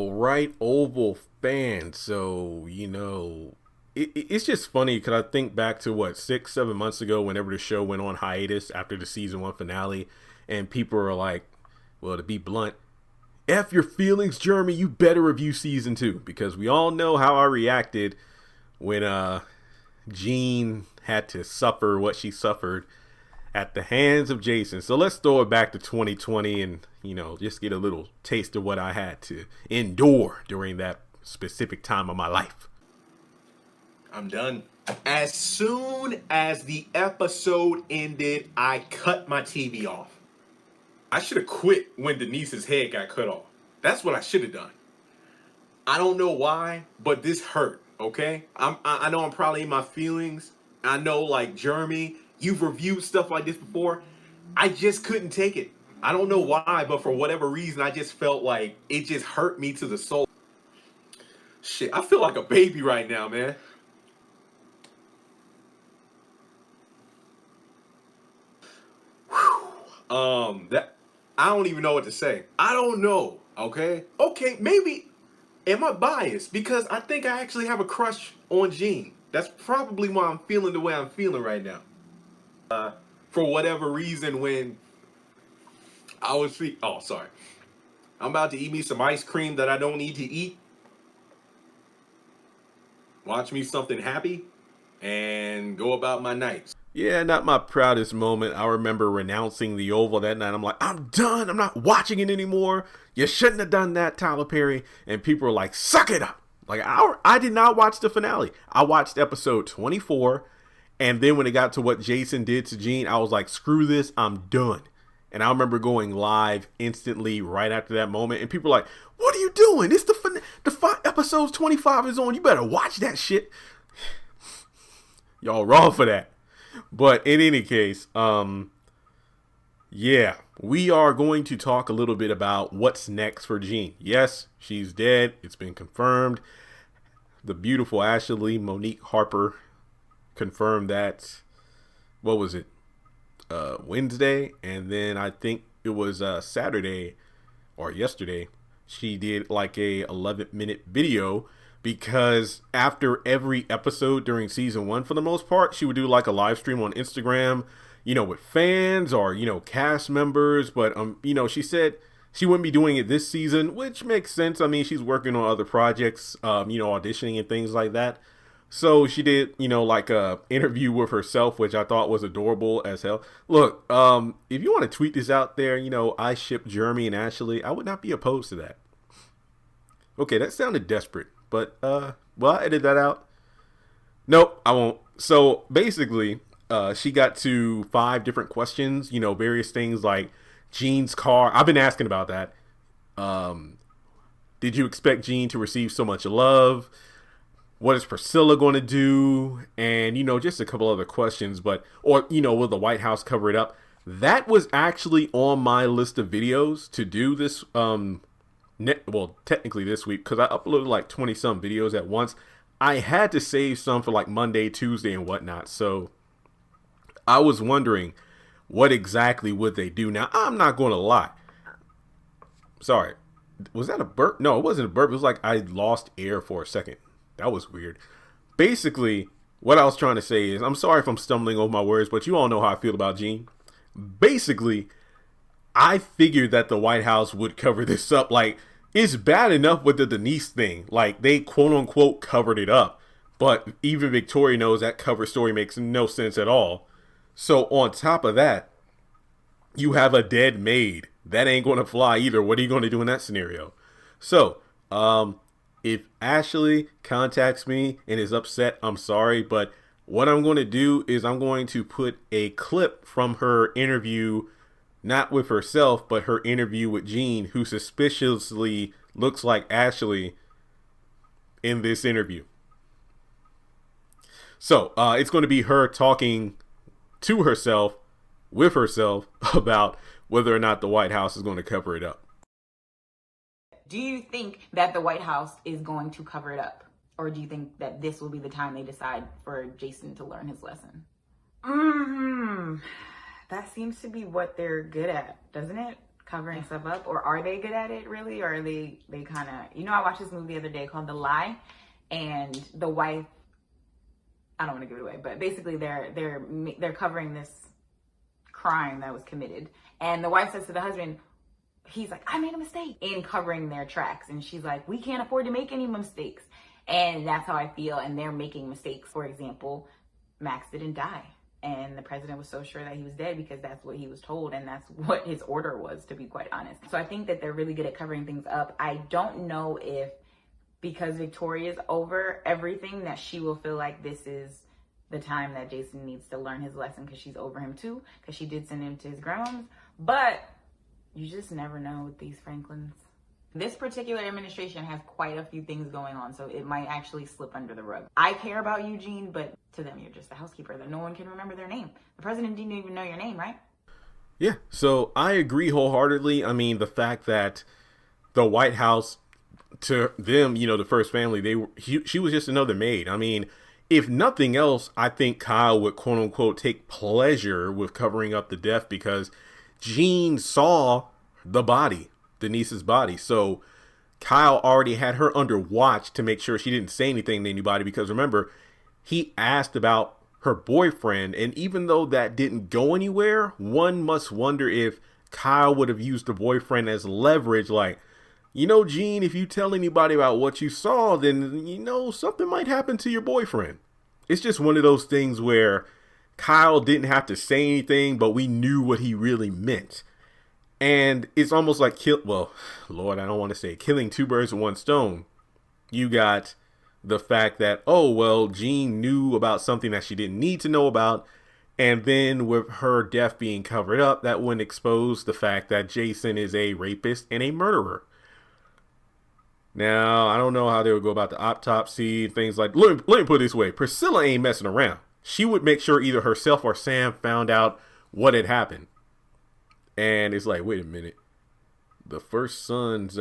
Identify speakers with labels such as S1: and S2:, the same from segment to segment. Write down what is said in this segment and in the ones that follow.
S1: All right, Oval fans. So, it's just funny because I think back to 6, 7 months ago, whenever the show went on hiatus after the season 1 finale, and people are like, well, to be blunt, F your feelings, Jeremy, you better review season 2, because we all know how I reacted when Jean had to suffer what she suffered at the hands of Jason. So let's throw it back to 2020 and, just get a little taste of what I had to endure during that specific time of my life.
S2: I'm done. As soon as the episode ended, I cut my TV off. I should have quit when Denise's head got cut off. That's what I should have done. I don't know why, but this hurt, okay? I know I'm probably in my feelings. I know, like, Jeremy, you've reviewed stuff like this before. I just couldn't take it. I don't know why, but for whatever reason, I just felt like it just hurt me to the soul. Shit, I feel like a baby right now, man. I don't even know what to say. I don't know, okay? Okay, maybe, am I biased? Because I think I actually have a crush on Jean. That's probably why I'm feeling the way I'm feeling right now. For whatever reason, when I was sorry. I'm about to eat me some ice cream that I don't need to eat. Watch me something happy and go about my nights.
S1: Yeah, not my proudest moment. I remember renouncing the Oval that night. I'm like, I'm done. I'm not watching it anymore. You shouldn't have done that, Tyler Perry. And people were like, suck it up. Like, I did not watch the finale. I watched episode 24. And then when it got to what Jason did to Jean, I was like, screw this. I'm done. And I remember going live instantly right after that moment. And people were like, what are you doing? It's the episode 25 is on. You better watch that shit. Y'all wrong for that. But in any case, yeah, we are going to talk a little bit about what's next for Jean. Yes, she's dead. It's been confirmed. The beautiful Ashley Monique Harper confirmed that, what was it, Wednesday? And then I think it was Saturday or yesterday, she did like a 11-minute video, because after every episode during season 1, for the most part, she would do like a live stream on Instagram, with fans or, cast members. But, she said she wouldn't be doing it this season, which makes sense. I mean, she's working on other projects, auditioning and things like that. So she did, like a interview with herself, which I thought was adorable as hell. Look, if you want to tweet this out there, I ship Jeremy and Ashley, I would not be opposed to that. Okay, that sounded desperate. But, will I edit that out? Nope, I won't. So, basically, she got to 5 different questions, various things like Jean's car. I've been asking about that. Did you expect Jean to receive so much love? What is Priscilla going to do? And, just a couple other questions. Will the White House cover it up? That was actually on my list of videos to do this, technically this week, because I uploaded like 20-some videos at once. I had to save some for like Monday, Tuesday, and whatnot. So I was wondering, what exactly would they do? Now, I'm not going to lie. Sorry. Was that a burp? No, it wasn't a burp. It was like I lost air for a second. That was weird. Basically, what I was trying to say is, I'm sorry if I'm stumbling over my words, but you all know how I feel about Jean. Basically, I figured that the White House would cover this up. Like, it's bad enough with the Denise thing. Like, they quote unquote covered it up. But even Victoria knows that cover story makes no sense at all. So on top of that, you have a dead maid. That ain't going to fly either. What are you going to do in that scenario? So, if Ashley contacts me and is upset, I'm sorry. But what I'm going to do is I'm going to put a clip from her interview, not with herself, but her interview with Jean, who suspiciously looks like Ashley in this interview. So it's going to be her talking to herself, with herself, about whether or not the White House is going to cover it up.
S3: Do you think that the White House is going to cover it up? Or do you think that this will be the time they decide for Jason to learn his lesson? That seems to be what they're good at, doesn't it? covering stuff up, or are they good at it really, or are they kind of, I watched this movie the other day called The Lie, and the wife, I don't want to give it away, but basically they're covering this crime that was committed, and the wife says to the husband, he's like, I made a mistake in covering their tracks, and she's like, we can't afford to make any mistakes. And that's how I feel, and they're making mistakes. For example, Max didn't die, and the president was so sure that he was dead because that's what he was told, and that's what his order was, to be quite honest. So I think that they're really good at covering things up. I don't know if, because Victoria's over everything, that she will feel like this is the time that Jason needs to learn his lesson, because she's over him too, because she did send him to his grandma's. But you just never know with these Franklins. This particular administration has quite a few things going on, so it might actually slip under the rug. I care about Eugene, but to them, you're just a housekeeper that no one can remember their name. The president didn't even know your name, right?
S1: Yeah, so I agree wholeheartedly. I mean, the fact that the White House, to them, the first family, she was just another maid. I mean, if nothing else, I think Kyle would, quote unquote, take pleasure with covering up the death, because Jean saw the body, Denise's body. So Kyle already had her under watch to make sure she didn't say anything to anybody, because remember, he asked about her boyfriend, and even though that didn't go anywhere, one must wonder if Kyle would have used the boyfriend as leverage, like, Jean, if you tell anybody about what you saw, then, something might happen to your boyfriend. It's just one of those things where Kyle didn't have to say anything, but we knew what he really meant. And it's almost like, Lord, I don't want to say killing two birds with one stone. You got the fact that, Jean knew about something that she didn't need to know about. And then with her death being covered up, that wouldn't expose the fact that Jason is a rapist and a murderer. Now, I don't know how they would go about the autopsy and things like, let me put it this way. Priscilla ain't messing around. She would make sure either herself or Sam found out what had happened. And it's like, wait a minute. The first son's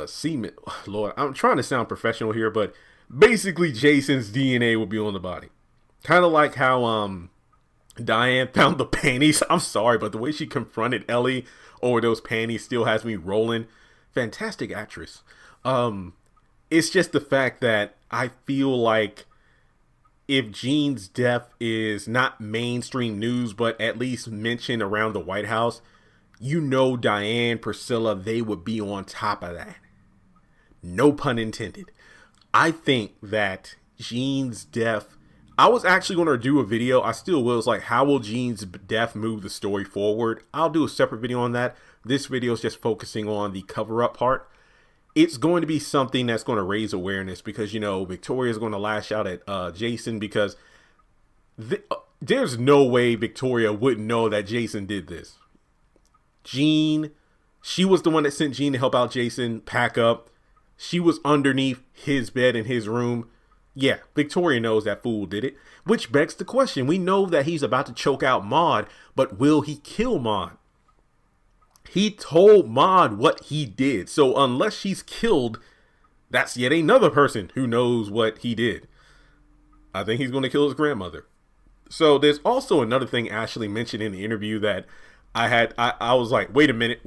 S1: semen. Lord, I'm trying to sound professional here, but basically Jason's DNA would be on the body. Kind of like how Diane found the panties. I'm sorry, but the way she confronted Ellie over those panties still has me rolling. Fantastic actress. It's just the fact that I feel like if Jean's death is not mainstream news, but at least mentioned around the White House, Diane, Priscilla, they would be on top of that. No pun intended. I think that Jean's death, I was actually going to do a video. I still will. It's like, how will Jean's death move the story forward? I'll do a separate video on that. This video is just focusing on the cover up part. It's going to be something that's going to raise awareness, because, Victoria is going to lash out at Jason, because there's no way Victoria wouldn't know that Jason did this. Jean, she was the one that sent Jean to help out Jason pack up. She was underneath his bed in his room. Yeah, Victoria knows that fool did it, which begs the question. We know that he's about to choke out Maude, but will he kill Maude? He told Maude what he did. So unless she's killed, that's yet another person who knows what he did. I think he's going to kill his grandmother. So there's also another thing Ashley mentioned in the interview that I was like, wait a minute.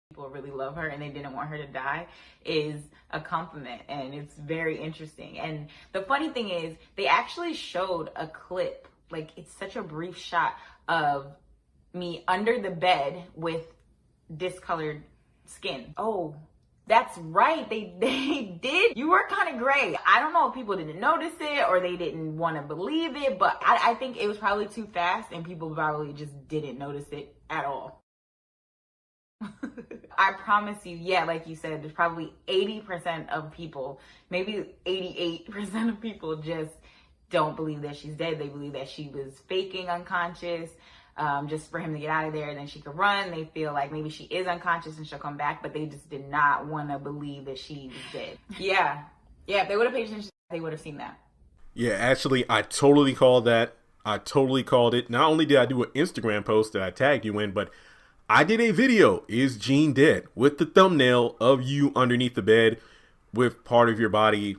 S3: People really love her and they didn't want her to die is a compliment, and it's very interesting. And the funny thing is, they actually showed a clip, like it's such a brief shot of me under the bed with discolored skin. Oh, that's right. They did. You were kind of gray. I don't know if people didn't notice it or they didn't want to believe it, but I think it was probably too fast and people probably just didn't notice it at all. I promise you, yeah, like you said, there's probably 80% of people, maybe 88% of people just don't believe that she's dead. They believe that she was faking unconscious, just for him to get out of there and then she could run. They feel like maybe she is unconscious and she'll come back, but they just did not want to believe that she was dead. Yeah, if they would have paid attention, they would have seen that.
S1: Yeah, actually, I totally called that. I totally called it. Not only did I do an Instagram post that I tagged you in, but I did a video, Is Jean Dead? With the thumbnail of you underneath the bed with part of your body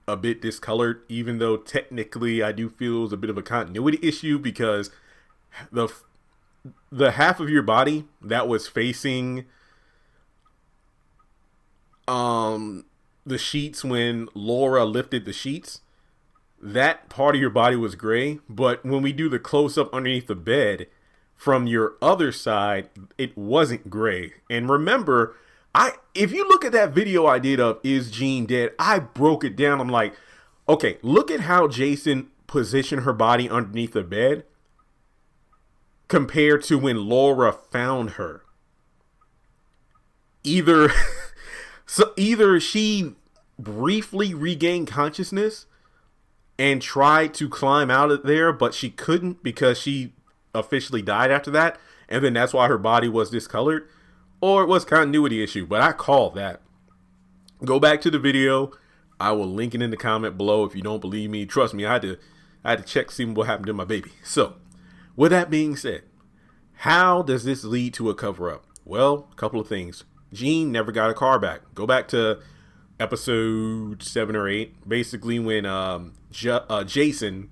S1: a bit discolored, even though technically I do feel it was a bit of a continuity issue because the the half of your body that was facing the sheets when Laura lifted the sheets, that part of your body was gray. But when we do the close up underneath the bed from your other side, it wasn't gray. And remember, if you look at that video I did of Is Jean Dead, I broke it down. I'm like, okay, look at how Jason positioned her body underneath the bed compared to when Laura found her. Either she briefly regained consciousness and tried to climb out of there, but she couldn't because she officially died after that, and then that's why her body was discolored, or it was continuity issue. But I call that. Go back to the video. I will link it in the comment below if you don't believe me. Trust me, I had to check, see what happened to my baby. So, with that being said, how does this lead to a cover-up? Well, a couple of things. Jean never got a car back. Go back to episode 7 or 8. Basically, when Jason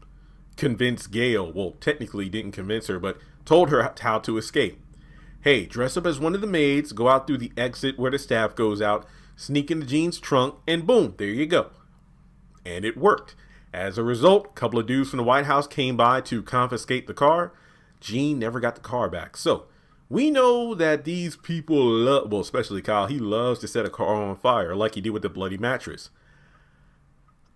S1: convinced Gail, well, technically didn't convince her, but told her how to escape. Hey, dress up as one of the maids, go out through the exit where the staff goes out, sneak into Jean's trunk, and boom, there you go. And it worked. As a result, a couple of dudes from the White House came by to confiscate the car. Jean never got the car back. So, we know that these people love, well, especially Kyle, he loves to set a car on fire like he did with the bloody mattress.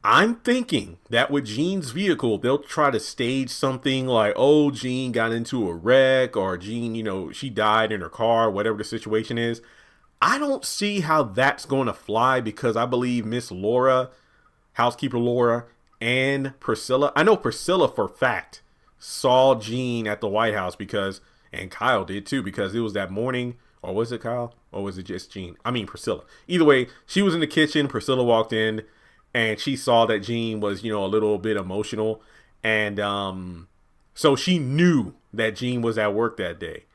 S1: I'm thinking that with Jean's vehicle, they'll try to stage something like, oh, Jean got into a wreck, or Jean, she died in her car, whatever the situation is. I don't see how that's going to fly because I believe Miss Laura, housekeeper Laura, and Priscilla, I know Priscilla for a fact saw Jean at the White House because, and Kyle did too, because it was that morning, or was it Kyle? Or was it just Jean? I mean, Priscilla. Either way, she was in the kitchen, Priscilla walked in, and she saw that Jean was, a little bit emotional. And so she knew that Jean was at work that day.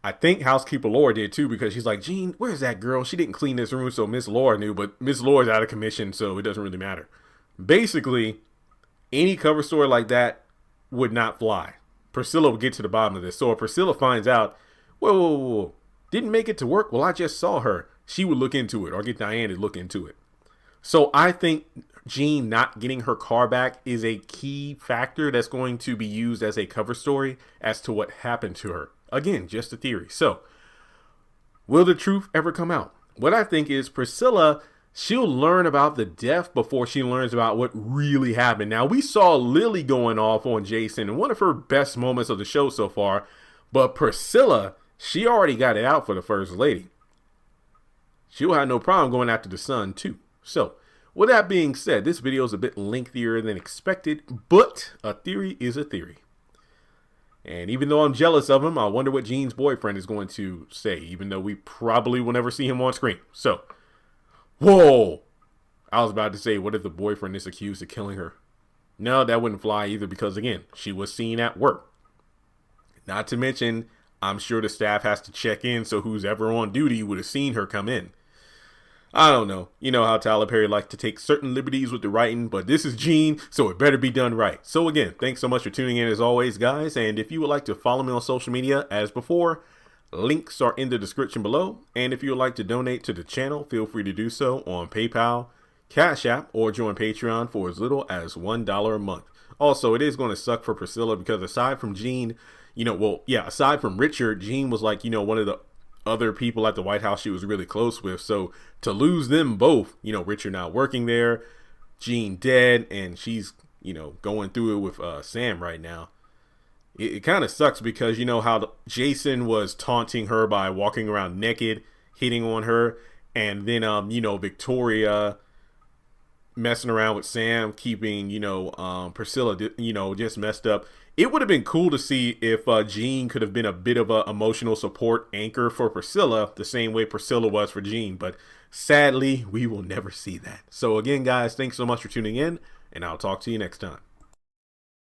S1: I think housekeeper Laura did too, because she's like, Jean, where's that girl? She didn't clean this room, so Miss Laura knew, but Miss Laura's out of commission, so it doesn't really matter. Basically, any cover story like that would not fly. Priscilla would get to the bottom of this. So if Priscilla finds out, whoa, didn't make it to work? Well, I just saw her. She would look into it, or get Diane to look into it. So I think Jean not getting her car back is a key factor that's going to be used as a cover story as to what happened to her. Again, just a theory. So, will the truth ever come out? What I think is Priscilla, she'll learn about the death before she learns about what really happened. Now, we saw Lily going off on Jason in one of her best moments of the show so far, but Priscilla, she already got it out for the first lady. She'll have no problem going after the son too. So, with that being said, this video is a bit lengthier than expected, but a theory is a theory. And even though I'm jealous of him, I wonder what Jean's boyfriend is going to say, even though we probably will never see him on screen. So, whoa! I was about to say, what if the boyfriend is accused of killing her? No, that wouldn't fly either because, again, she was seen at work. Not to mention, I'm sure the staff has to check in, so who's ever on duty would have seen her come in. I don't know. You know how Tyler Perry likes to take certain liberties with the writing, but this is Jean, so it better be done right. So again, thanks so much for tuning in as always, guys. And if you would like to follow me on social media, as before, links are in the description below. And if you would like to donate to the channel, feel free to do so on PayPal, Cash App, or join Patreon for as little as $1 a month. Also, it is going to suck for Priscilla because aside from Jean, aside from Richard, Jean was like, one of the other people at the White House she was really close with. So to lose them both, Richard not working there, Jean dead, and she's, going through it with Sam right now. It kind of sucks because how Jason was taunting her by walking around naked, hitting on her, and then Victoria messing around with Sam, keeping Priscilla just messed up. It would have been cool to see if Jean could have been a bit of an emotional support anchor for Priscilla, the same way Priscilla was for Jean. But sadly, we will never see that. So again, guys, thanks so much for tuning in, and I'll talk to you next time.